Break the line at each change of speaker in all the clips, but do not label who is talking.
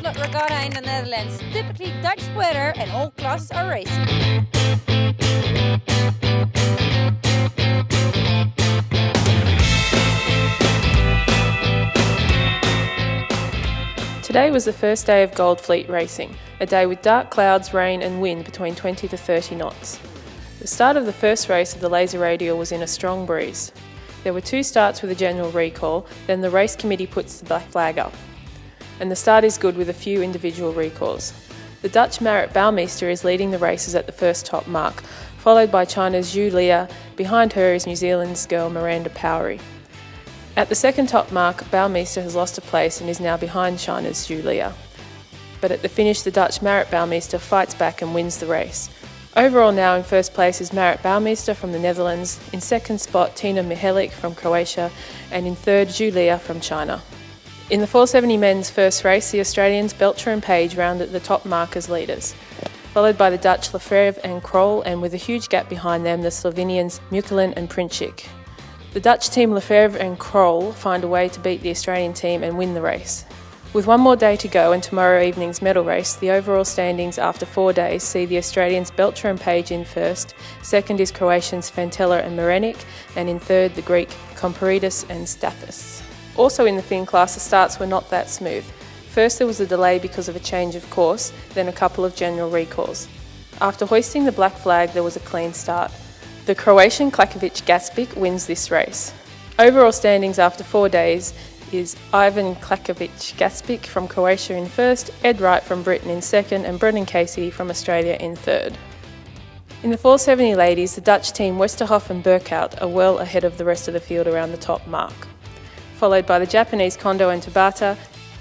Lloyd Regatta in the Netherlands. Typically Dutch weather and all classes are racing.
Today was the first day of Gold Fleet racing, a day with dark clouds, rain and wind between 20 to 30 knots. The start of the first race of the Laser Radial was in a strong breeze. There were 2 starts with a general recall, then the race committee puts the black flag up. And the start is good with a few individual recalls. The Dutch Marit Bouwmeester is leading the races at the first top mark, followed by China's Zhu Lia. Behind her is New Zealand's girl Miranda Powery. At the second top mark, Bouwmeester has lost a place and is now behind China's Zhu Lia. But at the finish, the Dutch Marit Bouwmeester fights back and wins the race. Overall now in first place is Marit Bouwmeester from the Netherlands, in second spot Tina Mihelic from Croatia, and in third Zhu Lia from China. In the 470 men's first race, the Australians Belcher and Page rounded the top mark as leaders, followed by the Dutch Lefevre and Kroll, and with a huge gap behind them, the Slovenians Mukelen and Princic. The Dutch team Lefevre and Kroll find a way to beat the Australian team and win the race. With one more day to go and tomorrow evening's medal race, the overall standings after 4 days see the Australians Belcher and Page in first, second is Croatians Fantella and Marenic, and in third the Greek Komperidis and Stathis. Also in the Finn class, the starts were not that smooth. First there was a delay because of a change of course, then a couple of general recalls. After hoisting the black flag, there was a clean start. The Croatian Klakovic Gaspic wins this race. Overall standings after 4 days is Ivan Klakovic Gaspic from Croatia in first, Ed Wright from Britain in second, and Brendan Casey from Australia in third. In the 470 ladies, the Dutch team Westerhoff and Burkhout are well ahead of the rest of the field around the top mark, followed by the Japanese Kondo and Tabata,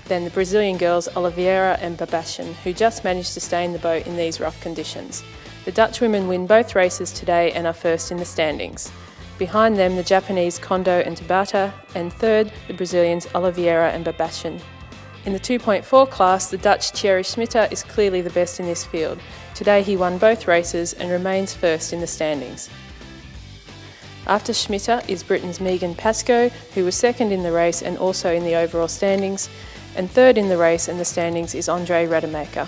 then the Brazilian girls Oliveira and Babashin, who just managed to stay in the boat in these rough conditions. The Dutch women win both races today and are first in the standings. Behind them, the Japanese Kondo and Tabata, and third, the Brazilians Oliveira and Babashin. In the 2.4 class, the Dutch Thierry Schmitter is clearly the best in this field. Today he won both races and remains first in the standings. After Schmitter is Britain's Megan Pascoe, who was second in the race and also in the overall standings, and third in the race and the standings is Andre Rademacher.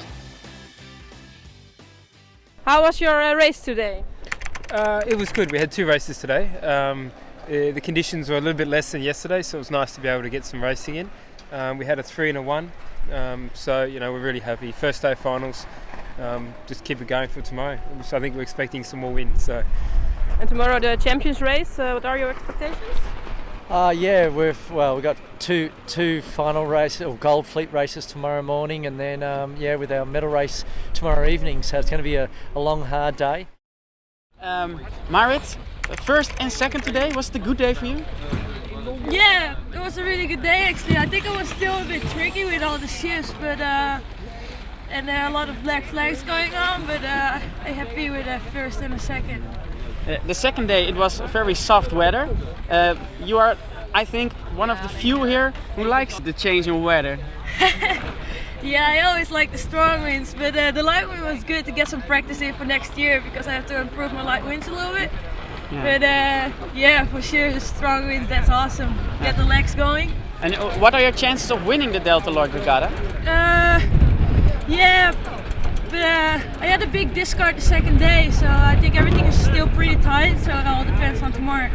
How was your race today?
It was good. We had 2 races today. The conditions were a little bit less than yesterday, so it was nice to be able to get some racing in. We had a 3 and a 1, so we're really happy. First day of finals, just keep it going for tomorrow. So I think we're expecting some more wins. So.
And tomorrow the Champions race. What are your expectations?
We've got two final races or Gold Fleet races tomorrow morning, and then with our medal race tomorrow evening. So it's going to be a long, hard day.
Marit, first and second today. Was it a good day for you?
Yeah, it was a really good day actually. I think it was still a bit tricky with all the shifts, but and there are a lot of black flags going on. But I'm happy with the first and the second.
The second day it was very soft weather. You are, I think, one of the few here who likes the change in weather.
Yeah, I always like the strong winds, but the light wind was good to get some practice in for next year because I have to improve my light winds a little bit. Yeah. But for sure the strong winds, that's awesome. Get the legs going.
And what are your chances of winning the Delta Lloyd Regatta?
But I had a big discard the second day, so I think everything is still pretty tight, so it all depends on tomorrow.